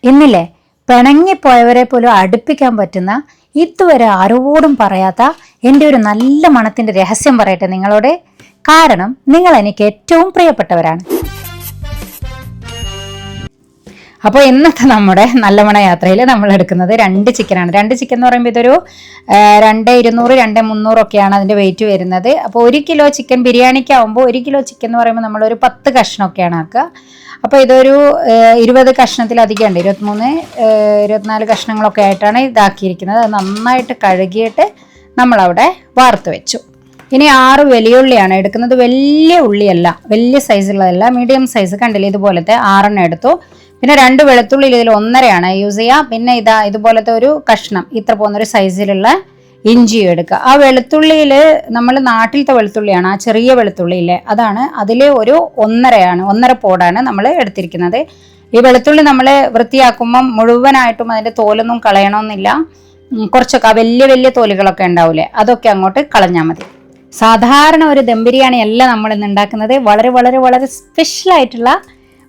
ഇന്നില്ലേ പിണങ്ങിപ്പോയവരെ പോലും അടുപ്പിക്കാൻ പറ്റുന്ന ഇതുവരെ ആരോടും പറയാത്ത എൻ്റെ ഒരു നല്ല മണത്തിന്റെ രഹസ്യം പറയട്ടെ നിങ്ങളോട്. കാരണം നിങ്ങൾ എനിക്ക് ഏറ്റവും പ്രിയപ്പെട്ടവരാണ്. അപ്പോൾ ഇന്നത്തെ നമ്മുടെ നല്ല മണ യാത്രയിൽ നമ്മൾ എടുക്കുന്നത് 2 ചിക്കനാണ്. 2 ചിക്കൻ എന്ന് പറയുമ്പോൾ ഇതൊരു 2200 2300 ഒക്കെയാണ് അതിൻ്റെ വെയിറ്റ് വരുന്നത്. അപ്പോൾ 1 കിലോ ചിക്കൻ ബിരിയാണിക്ക് ആകുമ്പോൾ 1 കിലോ ചിക്കൻ എന്ന് പറയുമ്പോൾ നമ്മളൊരു 10 കഷ്ണമൊക്കെയാണ് ആക്കുക. അപ്പോൾ ഇതൊരു 20 കഷ്ണത്തിലധികം ഉണ്ട്, 23 24 കഷ്ണങ്ങളൊക്കെ ആയിട്ടാണ് ഇതാക്കിയിരിക്കുന്നത്. അത് നന്നായിട്ട് കഴുകിയിട്ട് നമ്മളവിടെ വാർത്ത് വെച്ചു. ഇനി 6 വലിയുള്ളിയാണ് എടുക്കുന്നത്. വലിയ ഉള്ളിയല്ല, വലിയ സൈസുള്ളതല്ല, മീഡിയം സൈസ് കണ്ടില്ലേ, ഇതുപോലത്തെ 6 എടുത്തു. പിന്നെ 2 വെളുത്തുള്ളി ഇതിൽ 1.5 യൂസ് ചെയ്യുക. പിന്നെ ഇതുപോലത്തെ ഒരു കഷ്ണം ഇത്ര പോകുന്നൊരു സൈസിലുള്ള ഇഞ്ചിയും എടുക്കുക. ആ വെളുത്തുള്ളിയിൽ നമ്മൾ നാട്ടിലത്തെ വെളുത്തുള്ളിയാണ്, ആ ചെറിയ വെളുത്തുള്ളിയില്ലേ അതാണ്. അതിൽ ഒരു 1.5 പോടാണ് നമ്മൾ എടുത്തിരിക്കുന്നത്. ഈ വെളുത്തുള്ളി നമ്മൾ വൃത്തിയാക്കുമ്പം മുഴുവനായിട്ടും അതിൻ്റെ തോലൊന്നും കളയണമെന്നില്ല. കുറച്ചൊക്കെ ആ വലിയ വലിയ തോലുകളൊക്കെ ഉണ്ടാവില്ലേ, അതൊക്കെ അങ്ങോട്ട് കളഞ്ഞാൽ മതി. സാധാരണ ഒരു ദം ബിരിയാണി അല്ല നമ്മൾ ഇന്ന് ഉണ്ടാക്കുന്നത്. വളരെ വളരെ വളരെ സ്പെഷ്യലായിട്ടുള്ള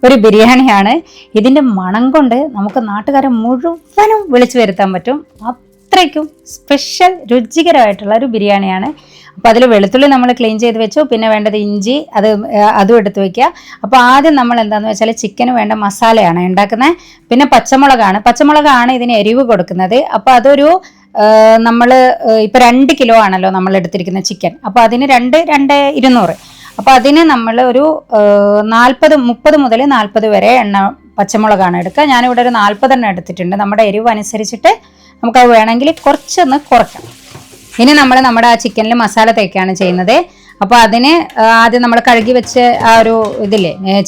ഒരു ബിരിയാണിയാണ്. ഇതിൻ്റെ മണം കൊണ്ട് നമുക്ക് നാട്ടുകാരെ മുഴുവനും വിളിച്ചു വരുത്താൻ പറ്റും. അത്രയ്ക്കും സ്പെഷ്യൽ രുചികരമായിട്ടുള്ള ഒരു ബിരിയാണിയാണ്. അപ്പോൾ അതിൽ വെളുത്തുള്ളി നമ്മൾ ക്ലീൻ ചെയ്ത് വെച്ചു. പിന്നെ വേണ്ടത് ഇഞ്ചി, അതും എടുത്ത് വയ്ക്കുക. അപ്പോൾ ആദ്യം നമ്മൾ എന്താണെന്ന് വെച്ചാൽ ചിക്കന് വേണ്ട മസാലയാണ് ഉണ്ടാക്കുന്നത്. പിന്നെ പച്ചമുളകാണ് ഇതിന് എരിവ് കൊടുക്കുന്നത്. അപ്പോൾ അതൊരു നമ്മൾ ഇപ്പോൾ 2 കിലോ ആണല്ലോ നമ്മൾ എടുത്തിരിക്കുന്ന ചിക്കൻ. അപ്പോൾ അതിന് 200 അപ്പോൾ അതിന് നമ്മൾ ഒരു 30 മുതൽ 40 വരെ പച്ചമുളകാണ് എടുക്കുക. ഞാനിവിടെ ഒരു 40 എടുത്തിട്ടുണ്ട്. നമ്മുടെ എരിവ് അനുസരിച്ചിട്ട് നമുക്കത് വേണമെങ്കിൽ കുറച്ചൊന്ന് കുറയ്ക്കാം. ഇനി നമ്മുടെ ആ ചിക്കനിൽ മസാല തേക്കാണ് ചെയ്യുന്നത്. അപ്പോൾ അതിന് ആദ്യം നമ്മൾ കഴുകി വെച്ച് ആ ഒരു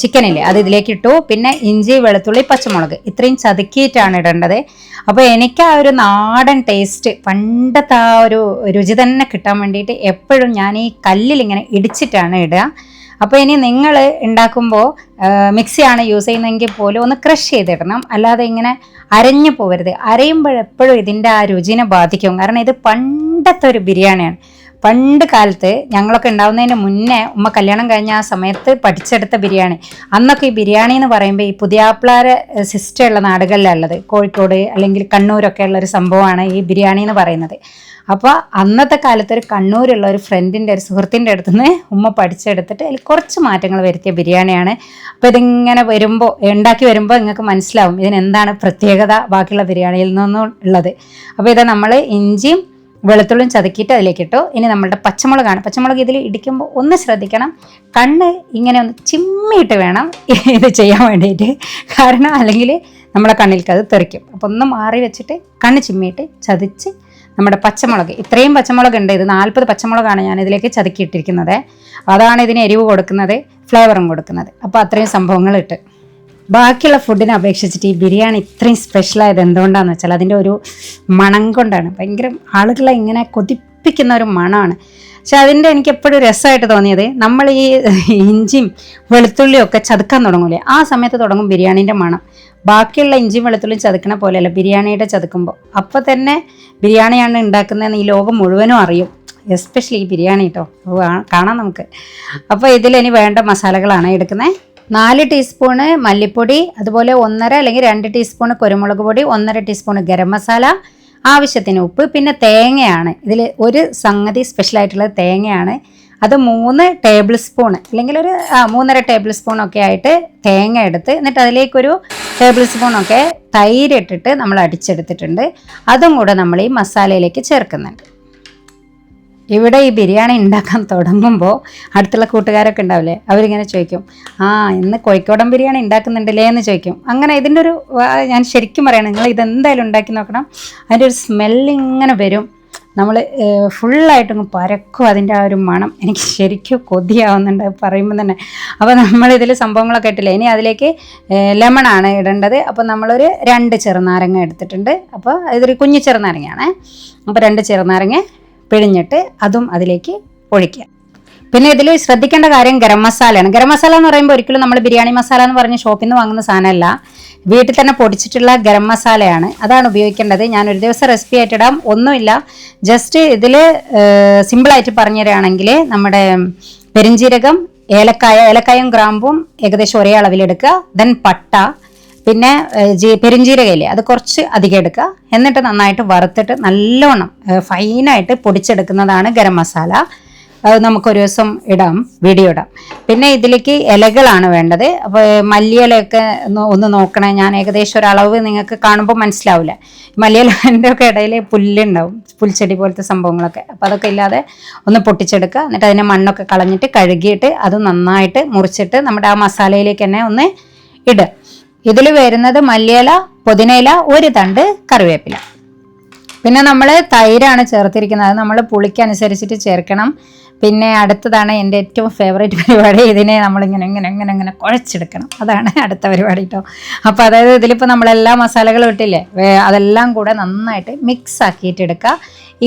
ചിക്കനില്ലേ അത് ഇതിലേക്ക് ഇട്ടു. പിന്നെ ഇഞ്ചി, വെളുത്തുള്ളി, പച്ചമുളക് ഇത്രയും ചതുക്കിയിട്ടാണ് ഇടേണ്ടത്. അപ്പോൾ എനിക്ക് ആ ഒരു നാടൻ ടേസ്റ്റ്, പണ്ടത്തെ ആ ഒരു രുചി തന്നെ കിട്ടാൻ വേണ്ടിയിട്ട് എപ്പോഴും ഞാൻ ഈ കല്ലിൽ ഇങ്ങനെ ഇടിച്ചിട്ടാണ് ഇടുക. അപ്പോൾ ഇനി നിങ്ങൾ ഉണ്ടാക്കുമ്പോൾ മിക്സിയാണ് യൂസ് ചെയ്യുന്നതെങ്കിൽ പോലും ഒന്ന് ക്രഷ് ചെയ്തിടണം, അല്ലാതെ ഇങ്ങനെ അരഞ്ഞു പോകരുത്. അരയുമ്പോഴെപ്പോഴും ഇതിൻ്റെ ആ രുചിനെ ബാധിക്കും. കാരണം ഇത് പണ്ടത്തെ ഒരു ബിരിയാണിയാണ്. പണ്ട് കാലത്ത് ഞങ്ങളൊക്കെ ഉണ്ടാവുന്നതിന് മുന്നേ ഉമ്മ കല്യാണം കഴിഞ്ഞ ആ സമയത്ത് പഠിച്ചെടുത്ത ബിരിയാണി. അന്നൊക്കെ ഈ ബിരിയാണി എന്ന് പറയുമ്പോൾ ഈ പുതിയാപ്പിളാരെ സിസ്റ്റം ഉള്ള നാടുകളിലാണ് ഉള്ളത്. കോഴിക്കോട് അല്ലെങ്കിൽ കണ്ണൂരൊക്കെ ഉള്ളൊരു സംഭവമാണ് ഈ ബിരിയാണി എന്ന് പറയുന്നത്. അപ്പോൾ അന്നത്തെ കാലത്ത് ഒരു കണ്ണൂരുള്ള ഒരു ഫ്രണ്ടിൻ്റെ, ഒരു സുഹൃത്തിൻ്റെ അടുത്ത് നിന്ന് ഉമ്മ പഠിച്ചെടുത്തിട്ട് അതിൽ കുറച്ച് മാറ്റങ്ങൾ വരുത്തിയ ബിരിയാണിയാണ്. അപ്പോൾ ഇതിങ്ങനെ ഉണ്ടാക്കി വരുമ്പോൾ നിങ്ങൾക്ക് മനസ്സിലാവും ഇതിനെന്താണ് പ്രത്യേകത ബാക്കിയുള്ള ബിരിയാണിയിൽ നിന്നും ഉള്ളത്. അപ്പോൾ ഇത് നമ്മൾ ഇഞ്ചിയും വെളുത്തുള്ളിയും ചതുക്കിയിട്ട് അതിലേക്ക് ഇട്ടു. ഇനി നമ്മളുടെ പച്ചമുളക് ഇതിൽ ഇടിക്കുമ്പോൾ ഒന്ന് ശ്രദ്ധിക്കണം, കണ്ണ് ഇങ്ങനെ ഒന്ന് ചിമ്മിയിട്ട് വേണം ഇത് ചെയ്യാൻ വേണ്ടിയിട്ട്. കാരണം അല്ലെങ്കിൽ നമ്മളെ കണ്ണിലേക്ക് അത് തെറിക്കും. അപ്പോൾ ഒന്ന് മാറി വെച്ചിട്ട് കണ്ണ് ചിമ്മിയിട്ട് ചതിച്ച് നമ്മുടെ പച്ചമുളക്, ഇത്രയും പച്ചമുളക് ഉണ്ട്, ഇത് 40 പച്ചമുളകാണ് ഞാൻ ഇതിലേക്ക് ചതുക്കിയിട്ടിരിക്കുന്നത്. അതാണ് ഇതിന് എരിവ് കൊടുക്കുന്നത്, ഫ്ലേവറും കൊടുക്കുന്നത്. അപ്പോൾ അത്രയും സംഭവങ്ങൾ ഇട്ട് ബാക്കിയുള്ള ഫുഡിനെ അപേക്ഷിച്ചിട്ട് ഈ ബിരിയാണി ഇത്രയും സ്പെഷ്യലായത് എന്തുകൊണ്ടാണെന്ന് വെച്ചാൽ അതിൻ്റെ ഒരു മണം കൊണ്ടാണ്. ഭയങ്കര ആളുകളെ ഇങ്ങനെ കൊതിപ്പിക്കുന്ന ഒരു മണമാണ്. പക്ഷെ അതിൻ്റെ എനിക്ക് എപ്പോഴും രസമായിട്ട് തോന്നിയത്, നമ്മൾ ഈ ഇഞ്ചിയും വെളുത്തുള്ളിയും ഒക്കെ ചതുക്കാൻ തുടങ്ങൂലേ, ആ സമയത്ത് തുടങ്ങും ബിരിയാണീൻ്റെ മണം. ബാക്കിയുള്ള ഇഞ്ചിയും വെളുത്തുള്ളിയും ചതുക്കണ പോലെയല്ല ബിരിയാണിയുടെ ചതുക്കുമ്പോൾ. അപ്പോൾ തന്നെ ബിരിയാണിയാണ് ഉണ്ടാക്കുന്നതെന്ന് ഈ ലോകം മുഴുവനും അറിയും, എസ്പെഷ്യലി ഈ ബിരിയാണി കേട്ടോ. കാണാം നമുക്ക്. അപ്പോൾ ഇതിലിനി വേണ്ട മസാലകളാണ് എടുക്കുന്നത്. 4 ടീസ്പൂണ് മല്ലിപ്പൊടി, അതുപോലെ 1.5 അല്ലെങ്കിൽ 2 ടീസ്പൂണ് കുരുമുളക് പൊടി, 1.5 ടീസ്പൂണ് ഗരം മസാല, ആവശ്യത്തിന് ഉപ്പ്. പിന്നെ തേങ്ങയാണ് ഇതിൽ ഒരു സംഗതി സ്പെഷ്യലായിട്ടുള്ളത്, തേങ്ങയാണ്. അത് 3 ടേബിൾ സ്പൂൺ അല്ലെങ്കിൽ ഒരു 3.5 ടേബിൾ സ്പൂണൊക്കെ ആയിട്ട് തേങ്ങ എടുത്ത്, എന്നിട്ട് അതിലേക്കൊരു ടേബിൾ സ്പൂണൊക്കെ തൈര് ഇട്ടിട്ട് നമ്മൾ അടിച്ചെടുത്തിട്ടുണ്ട്. അതും കൂടെ നമ്മൾ ഈ മസാലയിലേക്ക് ചേർക്കുന്നുണ്ട്. ഇവിടെ ഈ ബിരിയാണി ഉണ്ടാക്കാൻ തുടങ്ങുമ്പോൾ അടുത്തുള്ള കൂട്ടുകാരൊക്കെ ഉണ്ടാവില്ലേ, അവരിങ്ങനെ ചോദിക്കും, ഇന്ന് കോഴിക്കോടൻ ബിരിയാണി ഉണ്ടാക്കുന്നുണ്ടല്ലേ എന്ന് ചോദിക്കും. അങ്ങനെ ഇതിൻ്റെ ഒരു, ഞാൻ ശരിക്കും പറയണം, നിങ്ങൾ ഇതെന്തായാലും ഉണ്ടാക്കി നോക്കണം. അതിൻ്റെ ഒരു സ്മെല്ലിങ്ങനെ വരും, നമ്മൾ ഫുള്ളായിട്ടങ്ങ് പരക്കും അതിൻ്റെ ആ ഒരു മണം. എനിക്ക് ശരിക്കും കൊതിയാവുന്നുണ്ട് പറയുമ്പോൾ തന്നെ. അപ്പോൾ നമ്മളിതിൽ സംഭവങ്ങളൊക്കെ ഇട്ടില്ലേ. ഇനി അതിലേക്ക് ലെമണാണ് ഇടേണ്ടത്. അപ്പോൾ നമ്മളൊരു 2 ചെറുനാരങ്ങ എടുത്തിട്ടുണ്ട്. അപ്പോൾ ഇതൊരു കുഞ്ഞു ചെറുനാരങ്ങയാണ്. അപ്പോൾ 2 ചെറുനാരങ്ങ പിഴിഞ്ഞിട്ട് അതും അതിലേക്ക് ഒഴിക്കുക. പിന്നെ ഇതിൽ ശ്രദ്ധിക്കേണ്ട കാര്യം ഗരം മസാലയാണ്. ഗരം മസാല എന്ന് പറയുമ്പോൾ ഒരിക്കലും നമ്മൾ ബിരിയാണി മസാല എന്ന് പറഞ്ഞ് ഷോപ്പിൽ നിന്ന് വാങ്ങുന്ന സാധനമല്ല, വീട്ടിൽ തന്നെ പൊടിച്ചിട്ടുള്ള ഗരം മസാലയാണ്, അതാണ് ഉപയോഗിക്കേണ്ടത്. ഞാനൊരു ദിവസം റെസിപ്പി ആയിട്ടിടാം, ഒന്നുമില്ല. ജസ്റ്റ് ഇതിൽ സിമ്പിളായിട്ട് പറഞ്ഞു തരികയാണെങ്കിൽ നമ്മുടെ പെരിഞ്ജീരകം, ഏലക്കായും ഗ്രാമ്പും ഏകദേശം ഒരേ അളവിലെടുക്കുക. ദെൻ പട്ട, പിന്നെ പെരുംജീരകയില്ലേ അത് കുറച്ച് അധികം എടുക്കുക. എന്നിട്ട് നന്നായിട്ട് വറുത്തിട്ട് നല്ലോണം ഫൈനായിട്ട് പൊടിച്ചെടുക്കുന്നതാണ് ഗരം മസാല. അത് നമുക്കൊരു ദിവസം ഇടാം, വീഡിയോ ഇടാം. പിന്നെ ഇതിലേക്ക് ഇലകളാണ് വേണ്ടത്. അപ്പോൾ മല്ലിയിലയൊക്കെ ഒന്ന് നോക്കണേ. ഞാൻ ഏകദേശം ഒരളവ് നിങ്ങൾക്ക് കാണുമ്പോൾ മനസ്സിലാവില്ല. മല്ലിയിലേൻ്റെ ഒക്കെ ഇടയിൽ പുല്ലുണ്ടാവും, പുൽച്ചെടി പോലത്തെ സംഭവങ്ങളൊക്കെ. അപ്പോൾ അതൊക്കെ ഇല്ലാതെ ഒന്ന് പൊട്ടിച്ചെടുക്കുക. എന്നിട്ട് അതിനെ മണ്ണൊക്കെ കളഞ്ഞിട്ട് കഴുകിയിട്ട് അത് നന്നായിട്ട് മുറിച്ചിട്ട് നമ്മുടെ ആ മസാലയിലേക്ക് തന്നെ ഒന്ന് ഇടുക. ഇതിൽ വരുന്നത് മല്ലിയില, പുതിനയില, ഒരു തണ്ട് കറിവേപ്പില. പിന്നെ നമ്മൾ തൈരാണ് ചേർത്തിരിക്കുന്നത്. അത് നമ്മൾ പുളിക്കനുസരിച്ചിട്ട് ചേർക്കണം. പിന്നെ അടുത്തതാണ് എൻ്റെ ഏറ്റവും ഫേവറേറ്റ് പരിപാടി. ഇതിനെ നമ്മളിങ്ങനെ ഇങ്ങനെ ഇങ്ങനെ ഇങ്ങനെ കുഴച്ചെടുക്കണം. അതാണ് അടുത്ത പരിപാടി കേട്ടോ. അപ്പോൾ അതായത് ഇതിലിപ്പോൾ നമ്മളെല്ലാ മസാലകളും ഇട്ടില്ലേ, അതെല്ലാം കൂടെ നന്നായിട്ട് മിക്സ് ആക്കിയിട്ട് എടുക്കുക.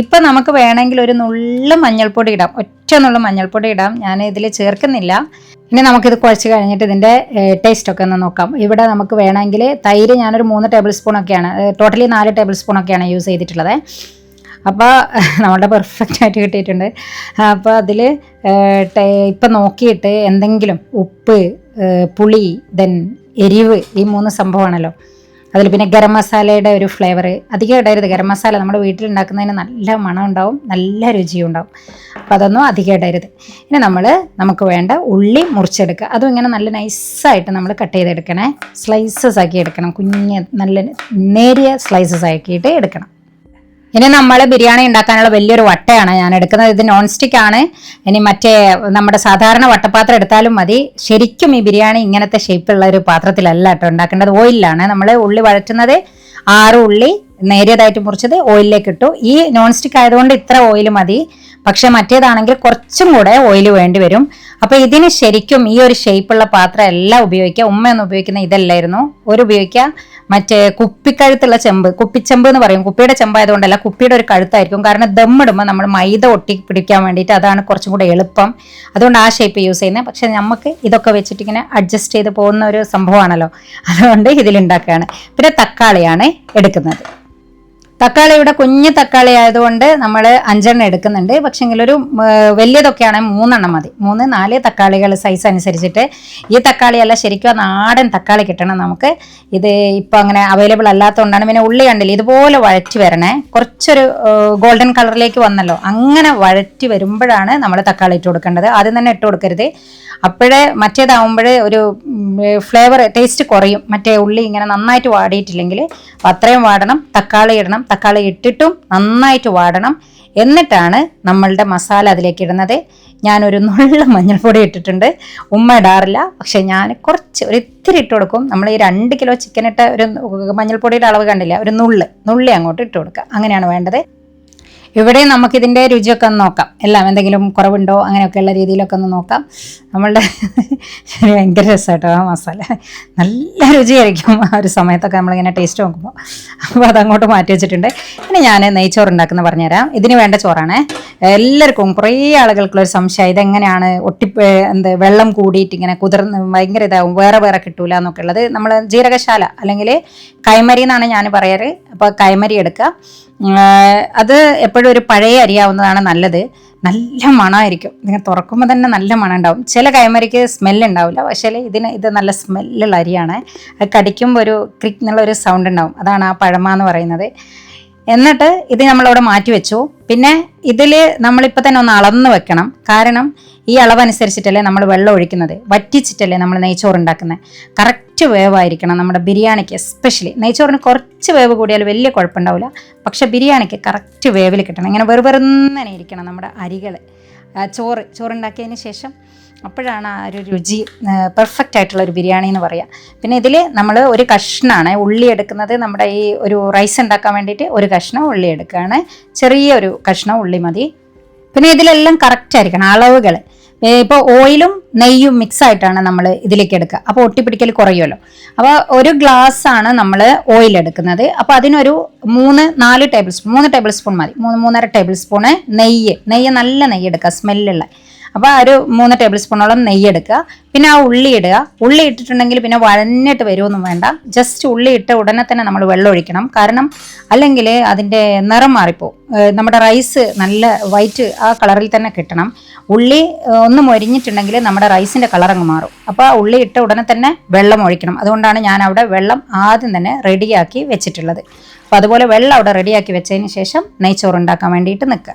ഇപ്പം നമുക്ക് വേണമെങ്കിൽ ഒരു നുള്ളു മഞ്ഞൾപ്പൊടി ഇടാം, ഒറ്റ നുള്ളു മഞ്ഞൾപ്പൊടി ഇടാം. ഞാൻ ഇതിൽ ചേർക്കുന്നില്ല. ഇനി നമുക്കിത് കുഴച്ച് കഴിഞ്ഞിട്ട് ഇതിൻ്റെ ടേസ്റ്റൊക്കെ ഒന്ന് നോക്കാം. ഇവിടെ നമുക്ക് വേണമെങ്കിൽ തൈര് ഞാനൊരു 3 ടേബിൾ സ്പൂണൊക്കെയാണ്, ടോട്ടലി 4 ടേബിൾ സ്പൂണൊക്കെയാണ് യൂസ് ചെയ്തിട്ടുള്ളത്. അപ്പോൾ നമ്മളുടെ പെർഫെക്റ്റ് ആയിട്ട് കിട്ടിയിട്ടുണ്ട്. അപ്പോൾ അതിൽ ഇപ്പം നോക്കിയിട്ട് എന്തെങ്കിലും ഉപ്പ്, പുളി, ദെൻ എരിവ്, ഈ 3 സംഭവമാണല്ലോ. അതിൽ പിന്നെ ഗരം മസാലയുടെ ഒരു ഫ്ലേവർ അധികം ഇടരുത്. ഗരം മസാല നമ്മുടെ വീട്ടിലുണ്ടാക്കുന്നതിന് നല്ല മണം ഉണ്ടാവും, നല്ല രുചിയും ഉണ്ടാവും. അപ്പോൾ അതൊന്നും അധികം ഇടരുത്. ഇനി നമുക്ക് വേണ്ട ഉള്ളി മുറിച്ചെടുക്കുക. അതും ഇങ്ങനെ നല്ല നൈസായിട്ട് നമ്മൾ കട്ട് ചെയ്തെടുക്കണേ. സ്ലൈസസ് ആക്കി എടുക്കണം, കുഞ്ഞ് നല്ല നേരിയ സ്ലൈസസ് ആക്കിയിട്ട് എടുക്കണം. ഇനി നമ്മൾ ബിരിയാണി ഉണ്ടാക്കാനുള്ള വലിയൊരു വട്ടയാണ് ഞാൻ എടുക്കുന്നത്. ഇത് നോൺ സ്റ്റിക്ക് ആണ്. ഇനി മറ്റേ നമ്മുടെ സാധാരണ വട്ടപാത്രം എടുത്താലും മതി. ശരിക്കും ഈ ബിരിയാണി ഇങ്ങനത്തെ ഷേപ്പുള്ള ഒരു പാത്രത്തിലല്ല കേട്ടോ ഉണ്ടാക്കേണ്ടത്. ഓയിലാണ് നമ്മൾ ഉള്ളി വഴറ്റുന്നത്. 6 ഉള്ളി നേരിയതായിട്ട് മുറിച്ചത് ഓയിലിലേക്ക് ഇട്ടു. ഈ നോൺ സ്റ്റിക്ക് ആയതുകൊണ്ട് ഇത്ര ഓയിൽ മതി. പക്ഷെ മറ്റേതാണെങ്കിൽ കുറച്ചും കൂടെ ഓയിൽ വേണ്ടി വരും. അപ്പോൾ ഇതിന് ശരിക്കും ഈ ഒരു ഷേപ്പുള്ള പാത്രം എല്ലാം ഉപയോഗിക്കുക. ഉമ്മയൊന്നും ഉപയോഗിക്കുന്ന ഇതല്ലായിരുന്നു. ഉപയോഗിക്കുക മറ്റേ കുപ്പിക്കഴുത്തുള്ള ചെമ്പ്, കുപ്പിച്ചെമ്പ് എന്ന് പറയും. കുപ്പിയുടെ ചെമ്പായതുകൊണ്ടല്ല, കുപ്പിയുടെ ഒരു കഴുത്തായിരിക്കും. കാരണം ദമ്മിടുമ്പോൾ നമ്മൾ മൈദ ഒട്ടി പിടിക്കാൻ വേണ്ടിയിട്ട് അതാണ് കുറച്ചും കൂടെ എളുപ്പം. അതുകൊണ്ട് ആ ഷേപ്പ് യൂസ് ചെയ്യുന്നത്. പക്ഷെ നമുക്ക് ഇതൊക്കെ വെച്ചിട്ട് ഇങ്ങനെ അഡ്ജസ്റ്റ് ചെയ്ത് പോകുന്ന ഒരു സംഭവമാണല്ലോ, അതുകൊണ്ട് ഇതിലുണ്ടാക്കുകയാണ്. പിന്നെ തക്കാളിയാണ് എടുക്കുന്നത്. തക്കാളി ഇവിടെ കുഞ്ഞ് തക്കാളി ആയതുകൊണ്ട് നമ്മൾ 5 എടുക്കുന്നുണ്ട്. പക്ഷെങ്കിൽ ഒരു വലിയതൊക്കെ ആണെങ്കിൽ 3 മതി. 3-4 തക്കാളികൾ സൈസ് അനുസരിച്ചിട്ട്. ഈ തക്കാളിയല്ല, ശരിക്കും നാടൻ തക്കാളി കിട്ടണം നമുക്ക്. ഇത് ഇപ്പം അങ്ങനെ അവൈലബിൾ അല്ലാത്തതുകൊണ്ടാണ്. പിന്നെ ഉള്ളി കണ്ടില്ല, ഇതുപോലെ വഴറ്റി വരണേ. കുറച്ചൊരു ഗോൾഡൻ കളറിലേക്ക് വന്നല്ലോ, അങ്ങനെ വഴറ്റി വരുമ്പോഴാണ് നമ്മൾ തക്കാളി ഇട്ട് കൊടുക്കേണ്ടത്. ആദ്യം തന്നെ ഇട്ട് കൊടുക്കരുത്. അപ്പോഴേ മറ്റേതാവുമ്പോൾ ഒരു ഫ്ലേവർ ടേസ്റ്റ് കുറയും. മറ്റേ ഉള്ളി ഇങ്ങനെ നന്നായിട്ട് വാടിയിട്ടില്ലെങ്കിൽ. അത്രയും വാടണം. തക്കാളി ഇടണം. തക്കാളി ഇട്ടിട്ടും നന്നായിട്ട് വാടണം. എന്നിട്ടാണ് നമ്മളുടെ മസാല അതിലേക്ക് ഇടുന്നത്. ഞാനൊരു നുള്ള മഞ്ഞൾപ്പൊടി ഇട്ടിട്ടുണ്ട്. ഉമ്മ ഇടാറില്ല, പക്ഷെ ഞാൻ ഒരു ഇത്തിരി ഇട്ട് കൊടുക്കും. നമ്മൾ ഈ 2 കിലോ ചിക്കൻ ഇട്ട ഒരു മഞ്ഞൾപ്പൊടിയുടെ അളവ് കണ്ടില്ല, ഒരു നുള്ളി അങ്ങോട്ട് ഇട്ട് കൊടുക്കുക. അങ്ങനെയാണ് വേണ്ടത്. ഇവിടെ നമുക്കിതിൻ്റെ രുചിയൊക്കെ ഒന്ന് നോക്കാം. എല്ലാം എന്തെങ്കിലും കുറവുണ്ടോ അങ്ങനെയൊക്കെയുള്ള രീതിയിലൊക്കെ ഒന്ന് നോക്കാം. നമ്മളുടെ ഭയങ്കര രസമായിട്ടോ ആ മസാല, നല്ല രുചിയായിരിക്കും ആ ഒരു സമയത്തൊക്കെ നമ്മളിങ്ങനെ ടേസ്റ്റ് നോക്കുമ്പോൾ. അപ്പോൾ അതങ്ങോട്ട് മാറ്റി വെച്ചിട്ടുണ്ട്. ഇനി ഞാൻ നെയ്ച്ചോറ് ഉണ്ടാക്കുന്ന പറഞ്ഞുതരാം. ഇതിന് വേണ്ട ചോറാണ്. എല്ലാവർക്കും കുറേ ആളുകൾക്കുള്ളൊരു സംശയം, ഇതെങ്ങനെയാണ് വെള്ളം കൂടിയിട്ട് ഇങ്ങനെ കുതിർന്ന് ഭയങ്കര ഇതാവും, വേറെ കിട്ടൂല എന്നൊക്കെ ഉള്ളത്. നമ്മൾ ജീരകശാല അല്ലെങ്കിൽ കൈമരി എന്നാണ് ഞാൻ പറയാറ്. അപ്പോൾ കൈമരി എടുക്കുക. അത് എപ്പോഴും ഒരു പഴയ അരിയാവുന്നതാണ് നല്ലത്. നല്ല മണമായിരിക്കും. ഇങ്ങനെ തുറക്കുമ്പോൾ തന്നെ നല്ല മണം ഉണ്ടാവും. ചില കൈമരിക്ക് സ്മെല്ലുണ്ടാവില്ല, പക്ഷേ ഇത് നല്ല സ്മെല്ലുള്ള അരിയാണ്. അത് കടിക്കുമ്പോൾ ഒരു ക്രിക്ക് എന്നുള്ളൊരു സൗണ്ട് ഉണ്ടാവും. അതാണ് ആ പഴമ എന്ന് പറയുന്നത്. എന്നിട്ട് ഇത് നമ്മളവിടെ മാറ്റി വെച്ചു. പിന്നെ ഇതിൽ നമ്മളിപ്പോൾ തന്നെ ഒന്ന് അളന്ന് വെക്കണം. കാരണം ഈ അളവനുസരിച്ചിട്ടല്ലേ നമ്മൾ വെള്ളം ഒഴിക്കുന്നത്. വറ്റിച്ചിട്ടല്ലേ നമ്മൾ നെയ്ച്ചോറ് ഉണ്ടാക്കുന്നത്. കറക്റ്റ് വേവായിരിക്കണം നമ്മുടെ ബിരിയാണിക്ക്. എസ്പെഷ്യലി നെയ്ച്ചോറിന് കുറച്ച് വേവ് കൂടിയാൽ വലിയ കുഴപ്പമുണ്ടാവില്ല. പക്ഷെ ബിരിയാണിക്ക് കറക്റ്റ് വേവിൽ കിട്ടണം. ഇങ്ങനെ വെറുതെ ഇരിക്കണം നമ്മുടെ അരികൾ. ചോറുണ്ടാക്കിയതിന് ശേഷം അപ്പോഴാണ് ആ ഒരു രുചി പെർഫെക്റ്റ് ആയിട്ടുള്ള ഒരു ബിരിയാണി എന്ന് പറയാം. പിന്നെ ഇതിൽ നമ്മൾ ഒരു കഷ്ണമാണ് ഉള്ളി എടുക്കുന്നത്. നമ്മുടെ ഈ ഒരു റൈസ് ഉണ്ടാക്കാൻ വേണ്ടിയിട്ട് ഒരു കഷ്ണം ഉള്ളി എടുക്കുകയാണ്. ചെറിയൊരു കഷ്ണം ഉള്ളി മതി. പിന്നെ ഇതിലെല്ലാം കറക്റ്റ് ആയിരിക്കണം അളവുകൾ. ഇപ്പോൾ ഓയിലും നെയ്യും മിക്സ് ആയിട്ടാണ് നമ്മൾ ഇതിലേക്ക് എടുക്കുക. അപ്പോൾ ഒട്ടിപ്പിടിക്കൽ കുറയുമല്ലോ. അപ്പോൾ ഒരു ഗ്ലാസ്സാണ് നമ്മൾ ഓയിൽ എടുക്കുന്നത്. അപ്പോൾ അതിനൊരു 3-4 ടേബിൾ സ്പൂൺ, 3 ടേബിൾ സ്പൂൺ മതി. 3-3.5 ടേബിൾ സ്പൂണ് നെയ്യ് നല്ല നെയ്യ് എടുക്കുക, സ്മെല്ലുള്ള. അപ്പോൾ ഒരു 3 ടേബിൾ സ്പൂണോളം നെയ്യ് എടുക്കുക. പിന്നെ ആ ഉള്ളി ഇടുക. ഉള്ളി ഇട്ടിട്ടുണ്ടെങ്കിൽ പിന്നെ വഴഞ്ഞിട്ട് വരുമൊന്നും വേണ്ട. ജസ്റ്റ് ഉള്ളി ഇട്ട് ഉടനെ തന്നെ നമ്മൾ വെള്ളം ഒഴിക്കണം. കാരണം അല്ലെങ്കിൽ അതിൻ്റെ നിറം മാറിപ്പോവും. നമ്മുടെ റൈസ് നല്ല വൈറ്റ് ആ കളറിൽ തന്നെ കിട്ടണം. ഉള്ളി ഒന്ന് മൊരിഞ്ഞിട്ടുണ്ടെങ്കിൽ നമ്മുടെ റൈസിൻ്റെ കളർ അങ്ങ് മാറും. അപ്പോൾ ആ ഉള്ളി ഇട്ട് ഉടനെ തന്നെ വെള്ളം ഒഴിക്കണം. അതുകൊണ്ടാണ് ഞാൻ അവിടെ വെള്ളം ആദ്യം തന്നെ റെഡിയാക്കി വെച്ചിട്ടുള്ളത്. അപ്പോൾ അതുപോലെ വെള്ളം അവിടെ റെഡിയാക്കി വെച്ചതിന് ശേഷം നെയ്ച്ചോറ് ഉണ്ടാക്കാൻ വേണ്ടിയിട്ട് നിൽക്കുക.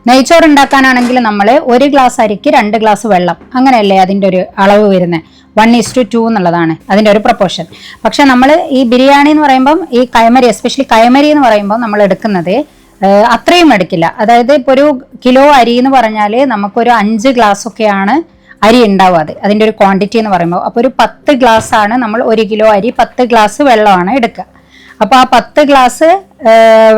നെയ്ച്ചോറ് ഉണ്ടാക്കാനാണെങ്കിൽ നമ്മൾ 1 ഗ്ലാസ് അരിക്ക് 2 ഗ്ലാസ് വെള്ളം, അങ്ങനെയല്ലേ അതിൻ്റെ ഒരു അളവ് വരുന്നത്. 1:2 എന്നുള്ളതാണ് അതിൻ്റെ ഒരു പ്രൊപ്പോർഷൻ. പക്ഷെ നമ്മൾ ഈ ബിരിയാണി എന്ന് പറയുമ്പം ഈ കൈമരി, എസ്പെഷ്യലി കൈമരി എന്ന് പറയുമ്പോൾ നമ്മൾ എടുക്കുന്നത് അത്രയും എടുക്കില്ല. അതായത് ഇപ്പോൾ 1 കിലോ അരി എന്ന് പറഞ്ഞാൽ നമുക്കൊരു 5 ഗ്ലാസ് ഒക്കെയാണ് അരി ഉണ്ടാവുക. അതിൻ്റെ ഒരു ക്വാണ്ടിറ്റി എന്ന് പറയുമ്പോൾ അപ്പോൾ ഒരു 10 ഗ്ലാസ് ആണ് നമ്മൾ 1 കിലോ അരി 10 ഗ്ലാസ് വെള്ളമാണ് എടുക്കുക. അപ്പോൾ ആ 10 ഗ്ലാസ്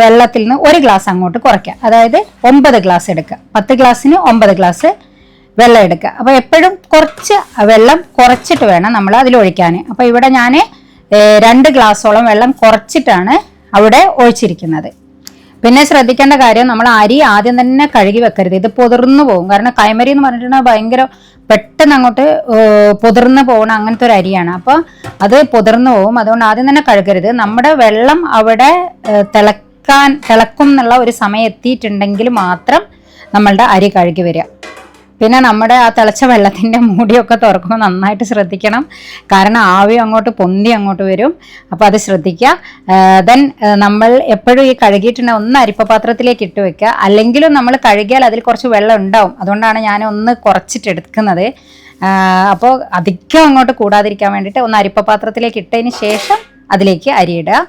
വെള്ളത്തിൽ നിന്ന് 1 ഗ്ലാസ് അങ്ങോട്ട് കുറയ്ക്കുക. അതായത് 9 ഗ്ലാസ് എടുക്കുക. 10 ഗ്ലാസ്സിന് 9 ഗ്ലാസ് വെള്ളം എടുക്കുക. അപ്പോൾ എപ്പോഴും കുറച്ച് വെള്ളം കുറച്ചിട്ട് വേണം നമ്മൾ അതിൽ ഒഴിക്കാൻ. അപ്പോൾ ഇവിടെ ഞാൻ 2 ഗ്ലാസോളം വെള്ളം കുറച്ചിട്ടാണ് അവിടെ ഒഴിച്ചിരിക്കുന്നത്. പിന്നെ ശ്രദ്ധിക്കേണ്ട കാര്യം, നമ്മൾ അരി ആദ്യം തന്നെ കഴുകി വെക്കരുത്. ഇത് പൊതിർന്നു പോകും. കാരണം കൈമരി എന്ന് പറഞ്ഞിട്ടുണ്ടെങ്കിൽ ഭയങ്കര പെട്ടെന്ന് അങ്ങോട്ട് പൊതിർന്ന് പോകണ അങ്ങനത്തെ ഒരു അരിയാണ്. അപ്പോൾ അത് പൊതിർന്നു പോകും. അതുകൊണ്ട് ആദ്യം തന്നെ കഴുകരുത്. നമ്മുടെ വെള്ളം അവിടെ തിളക്കും എന്നുള്ള ഒരു സമയം എത്തിയിട്ടുണ്ടെങ്കിൽ മാത്രം നമ്മളുടെ അരി കഴുകി വരിക. പിന്നെ നമ്മുടെ ആ തിളച്ച വെള്ളത്തിൻ്റെ മൂടിയൊക്കെ തുറക്കുമ്പോൾ നന്നായിട്ട് ശ്രദ്ധിക്കണം. കാരണം ആവി അങ്ങോട്ട് പൊന്തി അങ്ങോട്ട് വരും. അപ്പോൾ അത് ശ്രദ്ധിക്കുക. ദെൻ നമ്മൾ എപ്പോഴും ഈ കഴുകിയിട്ടുണ്ടെങ്കിൽ ഒന്ന് അരിപ്പപാത്രത്തിലേക്ക് ഇട്ട് വെക്കുക. അല്ലെങ്കിലും നമ്മൾ കഴുകിയാൽ അതിൽ കുറച്ച് വെള്ളം ഉണ്ടാവും. അതുകൊണ്ടാണ് ഞാൻ ഒന്ന് കുറച്ചിട്ടെടുക്കുന്നത്. അപ്പോൾ അധികം അങ്ങോട്ട് കൂടാതിരിക്കാൻ വേണ്ടിയിട്ട് ഒന്ന് അരിപ്പപാത്രത്തിലേക്ക് ഇട്ടതിന് ശേഷം അതിലേക്ക് അരിയിടുക.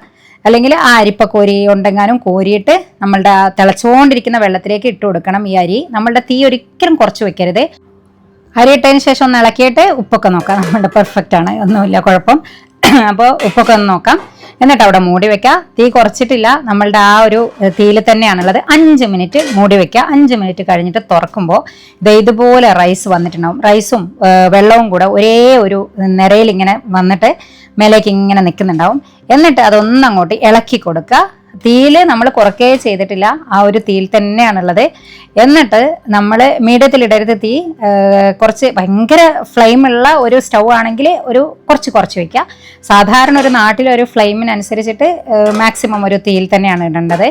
അല്ലെങ്കിൽ ആ അരിപ്പക്കോരി ഉണ്ടെങ്ങാനും കോരിയിട്ട് നമ്മളുടെ ആ തിളച്ചുകൊണ്ടിരിക്കുന്ന വെള്ളത്തിലേക്ക് ഇട്ട് കൊടുക്കണം ഈ അരി. നമ്മളുടെ തീ ഒരിക്കലും കുറച്ച് വെക്കരുത്. അരി ഇട്ടതിന് ശേഷം ഒന്ന് ഇളക്കിയിട്ട് ഉപ്പൊക്കെ നോക്കാം. നമ്മളുടെ പെർഫെക്റ്റ് ആണ്, ഒന്നുമില്ല കുഴപ്പം. അപ്പോൾ ഉപ്പൊക്കെ ഒന്ന് നോക്കാം. എന്നിട്ട് അവിടെ മൂടി വെക്കുക. തീ കുറച്ചിട്ടില്ല, നമ്മളുടെ ആ ഒരു തീയിൽ തന്നെയാണുള്ളത്. 5 മിനിറ്റ് മൂടി വെക്കുക. 5 മിനിറ്റ് കഴിഞ്ഞിട്ട് തുറക്കുമ്പോൾ ഇതുപോലെ റൈസ് വന്നിട്ടുണ്ടാവും. റൈസും വെള്ളവും കൂടെ ഒരേ ഒരു നിരയിൽ ഇങ്ങനെ വന്നിട്ട് മേലേക്ക് ഇങ്ങനെ നിൽക്കുന്നുണ്ടാവും. എന്നിട്ട് അതൊന്നങ്ങോട്ട് ഇളക്കി കൊടുക്കുക. തീയിൽ നമ്മൾ കുറയ്ക്കേ ചെയ്തിട്ടില്ല, ആ ഒരു തീയിൽ തന്നെയാണുള്ളത്. എന്നിട്ട് നമ്മൾ മീഡിയത്തിലിടരുത് തീ. കുറച്ച് ഭയങ്കര ഫ്ലെയിമുള്ള ഒരു സ്റ്റൗ ആണെങ്കിൽ കുറച്ച് വയ്ക്കുക. സാധാരണ ഒരു നാട്ടിലൊരു ഫ്ലെയിമിനനുസരിച്ചിട്ട് മാക്സിമം ഒരു തീയിൽ തന്നെയാണ് ഇടേണ്ടത്.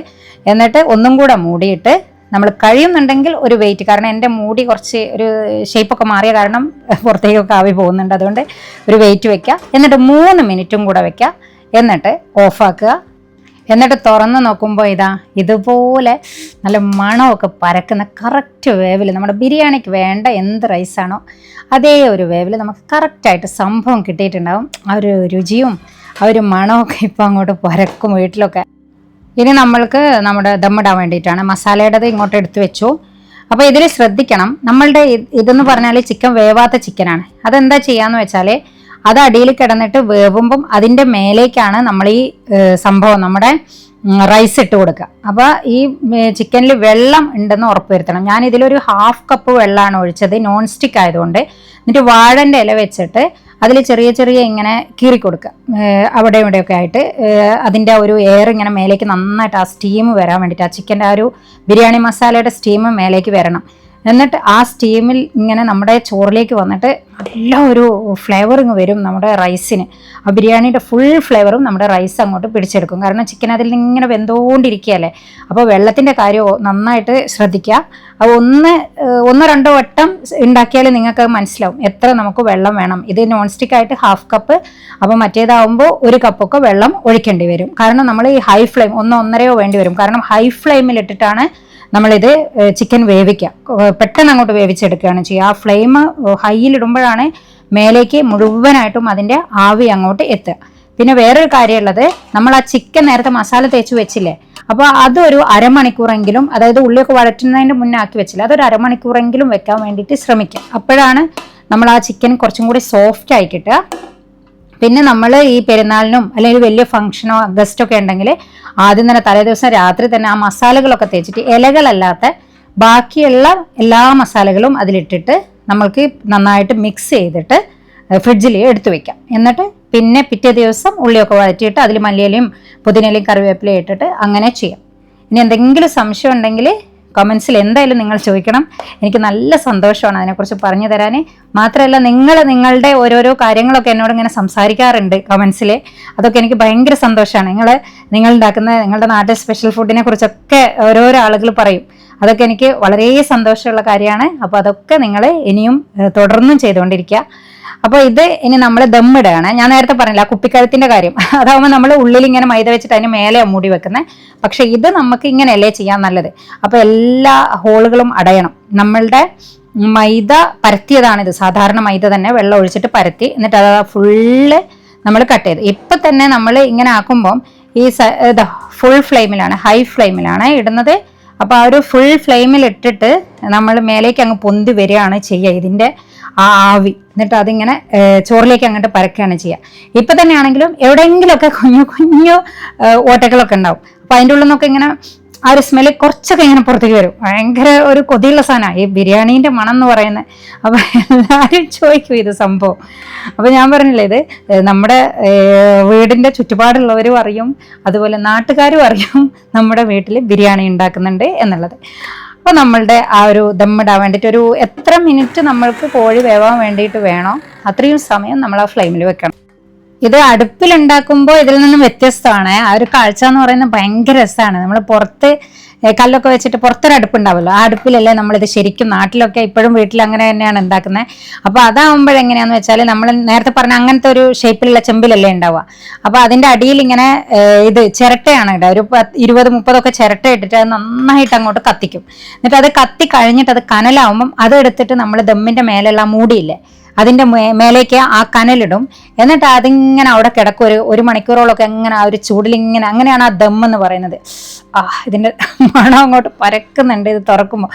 എന്നിട്ട് ഒന്നും കൂടെ മൂടിയിട്ട് നമ്മൾ കഴിയുന്നുണ്ടെങ്കിൽ ഒരു വെയിറ്റ്, കാരണം എൻ്റെ മൂടി കുറച്ച് ഒരു ഷേപ്പൊക്കെ മാറിയ കാരണം പുറത്തേക്കൊക്കെ ആവി പോകുന്നുണ്ട്. അതുകൊണ്ട് ഒരു വെയിറ്റ് വെക്കുക. എന്നിട്ട് 3 മിനിറ്റും കൂടെ വെക്കുക. എന്നിട്ട് ഓഫാക്കുക. എന്നിട്ട് തുറന്ന് നോക്കുമ്പോൾ ഇതുപോലെ നല്ല മണമൊക്കെ പരക്കുന്ന കറക്റ്റ് വേവിൽ നമ്മുടെ ബിരിയാണിക്ക് വേണ്ട എന്ത് റൈസാണോ അതേ ഒരു വേവിൽ നമുക്ക് കറക്റ്റായിട്ട് സംഭവം കിട്ടിയിട്ടുണ്ടാവും. ആ ഒരു രുചിയും ആ ഒരു മണമൊക്കെ ഇപ്പോൾ അങ്ങോട്ട് പരക്കും വീട്ടിലൊക്കെ. ഇനി നമ്മൾക്ക് നമ്മുടെ ദമ്മിടാൻ വേണ്ടിയിട്ടാണ്. മസാലയുടേത് ഇങ്ങോട്ട് എടുത്തു വെച്ചു. അപ്പോൾ ഇതിൽ ശ്രദ്ധിക്കണം, നമ്മളുടെ ഇതെന്ന് പറഞ്ഞാൽ ചിക്കൻ വേവാത്ത ചിക്കനാണ്. അതെന്താ ചെയ്യാന്ന് വെച്ചാൽ അത് അടിയിൽ കിടന്നിട്ട് വേവുമ്പം അതിൻ്റെ മേലേക്കാണ് നമ്മൾ ഈ സംഭവം നമ്മുടെ റൈസ് ഇട്ട് കൊടുക്കുക. അപ്പോൾ ഈ ചിക്കനിൽ വെള്ളം ഉണ്ടെന്ന് ഉറപ്പ് വരുത്തണം. ഞാൻ ഇതിലൊരു 1/2 കപ്പ് വെള്ളമാണ് ഒഴിച്ചത്, നോൺ സ്റ്റിക്ക് ആയതുകൊണ്ട്. എന്നിട്ട് വാഴൻ്റെ ഇല വെച്ചിട്ട് അതിൽ ചെറിയ ചെറിയ ഇങ്ങനെ കീറി കൊടുക്കുക. അവിടെ ഇവിടെയൊക്കെ ആയിട്ട് അതിൻ്റെ ഒരു എയർ ഇങ്ങനെ മേലേക്ക് നന്നായിട്ട് ആ സ്റ്റീം വരാൻ വേണ്ടിയിട്ട്, ആ ചിക്കൻ്റെ ആ ഒരു ബിരിയാണി മസാലയുടെ സ്റ്റീം മേലേക്ക് വരണം. എന്നിട്ട് ആ സ്റ്റീമിൽ ഇങ്ങനെ നമ്മുടെ ചോറിലേക്ക് വന്നിട്ട് നല്ല ഒരു ഫ്ലേവറിങ് വരും നമ്മുടെ റൈസിന്. ആ ബിരിയാണിയുടെ ഫുൾ ഫ്ലേവറും നമ്മുടെ റൈസ് അങ്ങോട്ട് പിടിച്ചെടുക്കും. കാരണം ചിക്കൻ അതിൽ ഇങ്ങനെ വെന്തുകൊണ്ടിരിക്കുകയല്ലേ. അപ്പോൾ വെള്ളത്തിൻ്റെ കാര്യം നന്നായിട്ട് ശ്രദ്ധിക്കുക. അത് ഒന്നോ രണ്ടോ വട്ടം ഉണ്ടാക്കിയാൽ നിങ്ങൾക്ക് മനസ്സിലാവും എത്ര നമുക്ക് വെള്ളം വേണം. ഇത് നോൺ സ്റ്റിക്ക് ആയിട്ട് 1/2 കപ്പ്, അപ്പോൾ മറ്റേതാവുമ്പോൾ 1 കപ്പൊക്കെ വെള്ളം ഒഴിക്കേണ്ടി വരും. കാരണം നമ്മൾ ഈ ഹൈ ഫ്ലെയിം 1-1.5 വേണ്ടി വരും. കാരണം ഹൈ ഫ്ലെയിമിലിട്ടിട്ടാണ് നമ്മളിത് ചിക്കൻ വേവിക്കുക. പെട്ടെന്ന് അങ്ങോട്ട് വേവിച്ചെടുക്കുകയാണ് ചെയ്യുക. ആ ഫ്ലെയിം ഹൈയിലിടുമ്പോഴാണ് മേലേക്ക് മുഴുവനായിട്ടും അതിൻ്റെ ആവി അങ്ങോട്ട് എത്തുക. പിന്നെ വേറൊരു കാര്യമുള്ളത്, നമ്മൾ ആ ചിക്കൻ നേരത്തെ മസാല തേച്ച് വെച്ചില്ലേ, അപ്പോൾ അതൊരു അരമണിക്കൂറെങ്കിലും, അതായത് ഉള്ളിയൊക്കെ വഴറ്റുന്നതിൻ്റെ മുന്നേ ആക്കി വെച്ചില്ല, അതൊരു അരമണിക്കൂറെങ്കിലും വെക്കാൻ വേണ്ടിയിട്ട് ശ്രമിക്കുക. അപ്പോഴാണ് നമ്മൾ ആ ചിക്കൻ കുറച്ചും കൂടി സോഫ്റ്റ് ആയി കിട്ടുക. പിന്നെ നമ്മൾ ഈ പെരുന്നാളിനും അല്ലെങ്കിൽ വലിയ ഫംഗ്ഷനോ ഗസ്റ്റൊക്കെ ഉണ്ടെങ്കിൽ ആദ്യം തന്നെ തലേദിവസം രാത്രി തന്നെ ആ മസാലകളൊക്കെ തേച്ചിട്ട് ഇലകളല്ലാത്ത ബാക്കിയുള്ള എല്ലാ മസാലകളും അതിലിട്ടിട്ട് നമ്മൾക്ക് നന്നായിട്ട് മിക്സ് ചെയ്തിട്ട് ഫ്രിഡ്ജിൽ എടുത്തു വെക്കാം. എന്നിട്ട് പിന്നെ പിറ്റേ ദിവസം ഉള്ളിയൊക്കെ വഴറ്റിയിട്ട് അതിൽ മല്ലിയിലയും പുതിനയിലയും കറിവേപ്പിലയും ഇട്ടിട്ട് അങ്ങനെ ചെയ്യാം. ഇനി എന്തെങ്കിലും സംശയം ഉണ്ടെങ്കിൽ കമൻസിൽ എന്തായാലും നിങ്ങൾ ചോദിക്കണം. എനിക്ക് നല്ല സന്തോഷമാണ് അതിനെക്കുറിച്ച് പറഞ്ഞു തരാൻ. മാത്രമല്ല നിങ്ങളുടെ ഓരോരോ കാര്യങ്ങളൊക്കെ എന്നോട് ഇങ്ങനെ സംസാരിക്കാറുണ്ട് കമൻസിൽ. അതൊക്കെ എനിക്ക് ഭയങ്കര സന്തോഷമാണ്. നിങ്ങൾ ഉണ്ടാക്കുന്ന നിങ്ങളുടെ നാട്ടിൽ സ്പെഷ്യൽ ഫുഡിനെ കുറിച്ചൊക്കെ ഓരോരോ ആളുകൾ പറയും. അതൊക്കെ എനിക്ക് വളരെ സന്തോഷമുള്ള കാര്യമാണ്. അപ്പോൾ അതൊക്കെ നിങ്ങൾ ഇനിയും തുടർന്നും ചെയ്തുകൊണ്ടിരിക്കുക. അപ്പോൾ ഇത് ഇനി നമ്മൾ ദമ്മിടുകയാണ്. ഞാൻ നേരത്തെ പറഞ്ഞില്ല ആ കുപ്പിക്കഴുത്തിൻ്റെ കാര്യം. അതാവുമ്പോൾ നമ്മൾ ഉള്ളിൽ ഇങ്ങനെ മൈദ വെച്ചിട്ട് അതിന് മേലെ മൂടി വെക്കുന്നത്. പക്ഷേ ഇത് നമുക്ക് ഇങ്ങനെയല്ലേ ചെയ്യാൻ നല്ലത്. അപ്പോൾ എല്ലാ ഹോളുകളും അടയണം. നമ്മളുടെ മൈദ പരത്തിയതാണിത്. സാധാരണ മൈദ തന്നെ വെള്ളം ഒഴിച്ചിട്ട് പരത്തി, എന്നിട്ട് അത് ഫുള്ള് നമ്മൾ കട്ട് ചെയ്ത് ഇപ്പം തന്നെ നമ്മൾ ഇങ്ങനെ ആക്കുമ്പം ഈ ഫുൾ ഫ്ലെയിമിലാണ്, ഹൈ ഫ്ലെയിമിലാണ് ഇടുന്നത്. അപ്പോൾ ആ ഒരു ഫുൾ ഫ്ലെയിമിൽ ഇട്ടിട്ട് നമ്മൾ മേലേക്ക് അങ്ങ് പൊന്തി വരികയാണ് ചെയ്യുക ഇതിൻ്റെ ആ ആവി. എന്നിട്ട് അതിങ്ങനെ ചോറിലേക്ക് അങ്ങോട്ട് പരക്കുകയാണ് ചെയ്യുക. ഇപ്പം തന്നെ ആണെങ്കിലും എവിടെയെങ്കിലുമൊക്കെ കുഞ്ഞു കുഞ്ഞു ഓട്ടകളൊക്കെ ഉണ്ടാവും. അപ്പോൾ അതിൻ്റെ ഉള്ളിൽ നിന്നൊക്കെ ഇങ്ങനെ ആ ഒരു സ്മെല്ല് കുറച്ചൊക്കെ ഇങ്ങനെ പുറത്തേക്ക് വരും. ഭയങ്കര ഒരു കൊതിയുള്ള സാധനമാണ് ഈ ബിരിയാണീൻ്റെ മണം എന്ന് പറയുന്നത്. അപ്പോൾ എല്ലാവരും ചോദിക്കും ഇത് സംഭവം. അപ്പോൾ ഞാൻ പറഞ്ഞില്ലേ, ഇത് നമ്മുടെ വീടിൻ്റെ ചുറ്റുപാടുള്ളവരും അറിയും, അതുപോലെ നാട്ടുകാരും അറിയും നമ്മുടെ വീട്ടിൽ ബിരിയാണി ഉണ്ടാക്കുന്നുണ്ട് എന്നുള്ളത്. അപ്പോൾ നമ്മളുടെ ആ ഒരു ദമ്മിടാൻ വേണ്ടിയിട്ട് ഒരു എത്ര മിനിറ്റ് നമ്മൾക്ക് കോഴി വേവാൻ വേണ്ടിയിട്ട് വേണോ അത്രയും സമയം നമ്മൾ ആ ഫ്ലെയിമിൽ വെക്കണം. ഇത് അടുപ്പിലുണ്ടാക്കുമ്പോൾ ഇതിൽ നിന്നും വ്യത്യസ്തമാണ്. ആ ഒരു കാഴ്ച എന്ന് പറയുന്നത് ഭയങ്കര രസമാണ്. നമ്മൾ പുറത്ത് കല്ലൊക്കെ വെച്ചിട്ട് പുറത്തൊരു അടുപ്പുണ്ടാവുമല്ലോ, ആ അടുപ്പിലല്ലേ നമ്മളിത് ശരിക്കും നാട്ടിലൊക്കെ ഇപ്പോഴും വീട്ടിൽ അങ്ങനെ തന്നെയാണ് ഉണ്ടാക്കുന്നത്. അപ്പോൾ അതാവുമ്പോഴെങ്ങനെയാണെന്ന് വെച്ചാൽ നമ്മൾ നേരത്തെ പറഞ്ഞ അങ്ങനത്തെ ഒരു ഷേപ്പിലുള്ള ചെമ്പിലല്ലേ ഉണ്ടാവുക. അപ്പോൾ അതിൻ്റെ അടിയിൽ ഇങ്ങനെ ഇത് ചിരട്ടയാണ് ഇടുക. ഒരു 20-30 ചിരട്ട ഇട്ടിട്ട് അത് നന്നായിട്ട് അങ്ങോട്ട് കത്തിക്കും. എന്നിട്ട് അത് കത്തി കഴിഞ്ഞിട്ട് അത് കനലാവുമ്പം അതെടുത്തിട്ട് നമ്മൾ ദമ്മിൻ്റെ മേലെയുള്ള മൂടിയില്ലേ അതിൻ്റെ മേലേക്ക് ആ കനലിടും. എന്നിട്ട് അതിങ്ങനെ അവിടെ കിടക്കും ഒരു മണിക്കൂറോളൊക്കെ എങ്ങനെ ആ ഒരു ചൂടിലിങ്ങനെ. അങ്ങനെയാണ് ആ ദം എന്ന് പറയുന്നത്. ഇതിൻ്റെ മണം അങ്ങോട്ട് പരക്കുന്നുണ്ട് ഇത് തുറക്കുമ്പോൾ.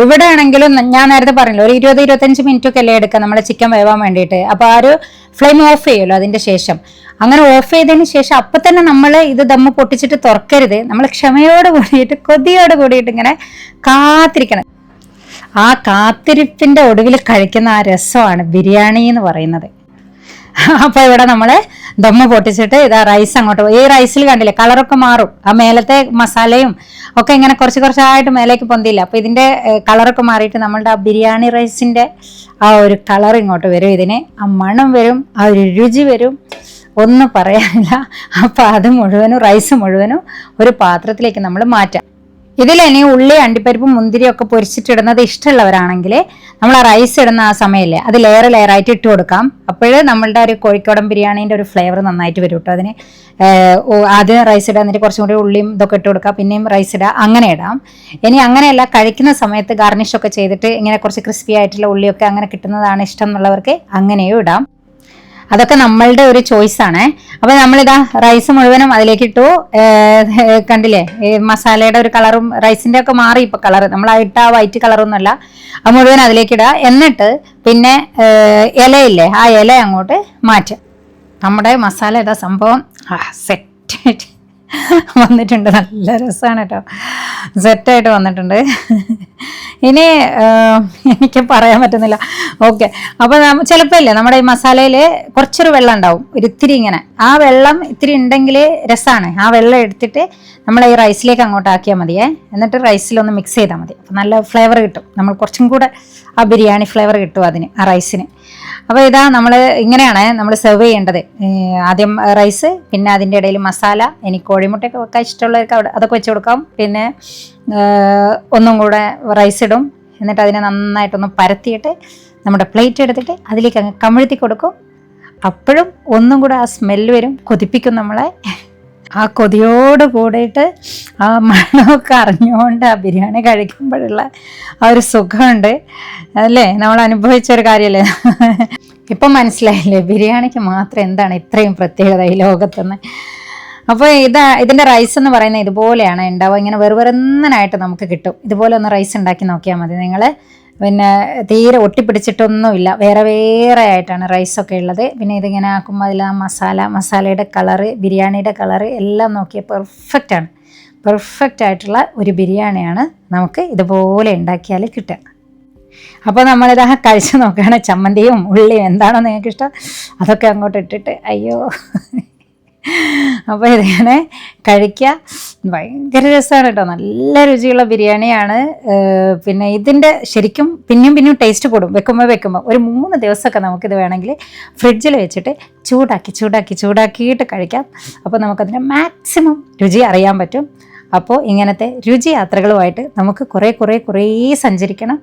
ഇവിടെ ആണെങ്കിലും ഞാൻ നേരത്തെ പറഞ്ഞല്ലോ ഒരു 20-25 മിനിറ്റൊക്കെ അല്ലേ എടുക്കുക നമ്മൾ ചിക്കൻ വേവാൻ വേണ്ടിയിട്ട്. അപ്പോൾ ആ ഒരു ഫ്ലെയിം ഓഫ് ചെയ്യുമല്ലോ അതിൻ്റെ ശേഷം. അങ്ങനെ ഓഫ് ചെയ്തതിന് ശേഷം അപ്പം തന്നെ നമ്മൾ ഇത് ദമ്മ് പൊട്ടിച്ചിട്ട് തുറക്കരുത്. നമ്മൾ ക്ഷമയോട് കൂടിയിട്ട് കൊതിയോട് കൂടിയിട്ട് ഇങ്ങനെ കാത്തിരിക്കണം. ആ കാത്തിരിപ്പിൻ്റെ ഒടുവിൽ കഴിക്കുന്ന ആ രസമാണ് ബിരിയാണി എന്ന് പറയുന്നത്. അപ്പോൾ ഇവിടെ നമ്മൾ ദമ്മ് പൊട്ടിച്ചിട്ട് ഇതാ റൈസ് അങ്ങോട്ട് ഈ റൈസിൽ കണ്ടില്ലേ കളറൊക്കെ മാറും. ആ മേലത്തെ മസാലയും ഒക്കെ ഇങ്ങനെ കുറച്ചായിട്ട് മേലേക്ക് പൊന്തിയില്ല. അപ്പോൾ ഇതിൻ്റെ കളറൊക്കെ മാറിയിട്ട് നമ്മളുടെ ആ ബിരിയാണി റൈസിൻ്റെ ആ ഒരു കളർ ഇങ്ങോട്ട് വരും. ഇതിന് ആ മണം വരും, ആ ഒരു രുചി വരും, ഒന്നും പറയാനില്ല. അപ്പോൾ അത് മുഴുവനും റൈസ് മുഴുവനും ഒരു പാത്രത്തിലേക്ക് നമ്മൾ മാറ്റാം. ഇതിലിനി ഉള്ളി അണ്ടിപ്പരിപ്പും മുന്തിരിയും ഒക്കെ പൊരിച്ചിട്ടിടുന്നത് ഇഷ്ടമുള്ളവരാണെങ്കിൽ നമ്മൾ ആ റൈസ് ഇടുന്ന ആ സമയമില്ലേ അത് ലെയറായിട്ട് ഇട്ട് കൊടുക്കാം. അപ്പോൾ നമ്മളുടെ ഒരു കോഴിക്കോടൻ ബിരിയാണീൻ്റെ ഒരു ഫ്ലേവർ നന്നായിട്ട് വരും കേട്ടോ. അതിന് ആദ്യം റൈസ് ഇടുക, എന്നിട്ട് കുറച്ചും കൂടി ഉള്ളിയും ഇതൊക്കെ ഇട്ട് കൊടുക്കുക, പിന്നെയും റൈസ് ഇടുക, അങ്ങനെ ഇടാം. ഇനി അങ്ങനെയല്ല കഴിക്കുന്ന സമയത്ത് ഗാർണിഷൊക്കെ ചെയ്തിട്ട് ഇങ്ങനെ കുറച്ച് ക്രിസ്പി ആയിട്ടുള്ള ഉള്ളിയൊക്കെ അങ്ങനെ കിട്ടുന്നതാണ് ഇഷ്ടം എന്നുള്ളവർക്ക് അങ്ങനെയും ഇടാം. അതൊക്കെ നമ്മളുടെ ഒരു ചോയ്സാണ്. അപ്പോൾ നമ്മളിതാ റൈസ് മുഴുവനും അതിലേക്ക് ഇട്ടു. കണ്ടില്ലേ മസാലയുടെ ഒരു കളറും റൈസിൻ്റെ ഒക്കെ മാറി ഇപ്പോൾ കളർ. നമ്മൾ ഇട്ട വൈറ്റ് കളറൊന്നുമല്ല. അത് മുഴുവൻ അതിലേക്ക് ഇടുക. എന്നിട്ട് പിന്നെ ഇലയില്ലേ ആ ഇല അങ്ങോട്ട് മാറ്റുക. നമ്മുടെ മസാല ഇതാ സംഭവം സെറ്റ് വന്നിട്ടുണ്ട്. നല്ല രസമാണ് കേട്ടോ, സെറ്റായിട്ട് വന്നിട്ടുണ്ട്. ഇനി എനിക്ക് പറയാൻ പറ്റുന്നില്ല. ഓക്കെ, അപ്പോൾ ചിലപ്പോൾ ഇല്ലേ നമ്മുടെ ഈ മസാലയിൽ കുറച്ചൊരു വെള്ളം ഉണ്ടാവും, ഒരിത്തിരി ഇങ്ങനെ. ആ വെള്ളം ഇത്തിരി ഉണ്ടെങ്കിൽ രസമാണ്. ആ വെള്ളം എടുത്തിട്ട് നമ്മൾ ഈ റൈസിലേക്ക് അങ്ങോട്ട് ആക്കിയാൽ മതിയേ. എന്നിട്ട് റൈസിലൊന്ന് മിക്സ് ചെയ്താൽ മതി. അപ്പോൾ നല്ല ഫ്ലേവർ കിട്ടും. നമ്മൾ കുറച്ചും കൂടെ ആ ബിരിയാണി ഫ്ലേവർ കിട്ടും അതിന്, ആ റൈസിന്. അപ്പോൾ ഇതാ നമ്മൾ ഇങ്ങനെയാണ് നമ്മൾ സെർവ് ചെയ്യേണ്ടത്. ആദ്യം റൈസ്, പിന്നെ അതിൻ്റെ ഇടയിൽ മസാല. എനിക്ക് കോഴിമുട്ടയൊക്കെ വെക്കാൻ ഇഷ്ടമുള്ളവർക്ക് അതൊക്കെ വെച്ച് കൊടുക്കാം. പിന്നെ ഒന്നും കൂടെ റൈസ് ഇടും. എന്നിട്ട് അതിനെ നന്നായിട്ടൊന്ന് പരത്തിയിട്ട് നമ്മുടെ പ്ലേറ്റ് എടുത്തിട്ട് അതിലേക്ക് അങ്ങ് കമിഴ്ത്തി കൊടുക്കും. അപ്പോഴും ഒന്നും കൂടെ ആ സ്മെല്ല് വരും, കൊതിപ്പിക്കും നമ്മളെ. ആ കൊതിയോട് കൂടിയിട്ട് ആ മണമൊക്കെ അറിഞ്ഞുകൊണ്ട് ആ ബിരിയാണി കഴിക്കുമ്പോഴുള്ള ആ ഒരു സുഖമുണ്ട് അല്ലേ, നമ്മൾ അനുഭവിച്ചൊരു കാര്യമല്ലേ. ഇപ്പം മനസ്സിലായില്ലേ ബിരിയാണിക്ക് മാത്രം എന്താണ് ഇത്രയും പ്രത്യേകത ഈ ലോകത്തുനിന്ന്. അപ്പോൾ ഇതിൻ്റെ റൈസ് എന്ന് പറയുന്നത് ഇതുപോലെയാണ് ഉണ്ടാവുക. ഇങ്ങനെ വെറുതെന്നായിട്ട് നമുക്ക് കിട്ടും. ഇതുപോലെ ഒന്ന് റൈസ് ഉണ്ടാക്കി നോക്കിയാൽ മതി നിങ്ങൾ. പിന്നെ തീരെ ഒട്ടിപ്പിടിച്ചിട്ടൊന്നുമില്ല, വേറെ ആയിട്ടാണ് റൈസൊക്കെ ഉള്ളത്. പിന്നെ ഇതിങ്ങനെ ആക്കുമ്പോൾ അതിൽ ആ മസാലയുടെ കളറ്, ബിരിയാണിയുടെ കളറ് എല്ലാം നോക്കിയാൽ പെർഫെക്റ്റ് ആയിട്ടുള്ള ഒരു ബിരിയാണിയാണ് നമുക്ക് ഇതുപോലെ ഉണ്ടാക്കിയാൽ കിട്ടുക. അപ്പോൾ നമ്മളിതാ കഴിച്ച് നോക്കുകയാണ്. ചമ്മന്തിയും ഉള്ളിയും എന്താണോ നിങ്ങൾക്ക് ഇഷ്ടം അതൊക്കെ അങ്ങോട്ട് ഇട്ടിട്ട് അയ്യോ അപ്പോൾ ഇതിങ്ങനെ കഴിക്കുക, ഭയങ്കര രസമാണ് കേട്ടോ, നല്ല രുചിയുള്ള ബിരിയാണിയാണ്. പിന്നെ ഇതിൻ്റെ ശരിക്കും പിന്നെയും ടേസ്റ്റ് കൂടും വെക്കുമ്പോൾ ഒരു 3 ദിവസമൊക്കെ നമുക്കിത് വേണമെങ്കിൽ ഫ്രിഡ്ജിൽ വെച്ചിട്ട് ചൂടാക്കിയിട്ട് കഴിക്കാം. അപ്പോൾ നമുക്കതിൻ്റെ മാക്സിമം രുചി അറിയാൻ പറ്റും. അപ്പോൾ ഇങ്ങനത്തെ രുചി യാത്രകളുമായിട്ട് നമുക്ക് കുറേ സഞ്ചരിക്കണം.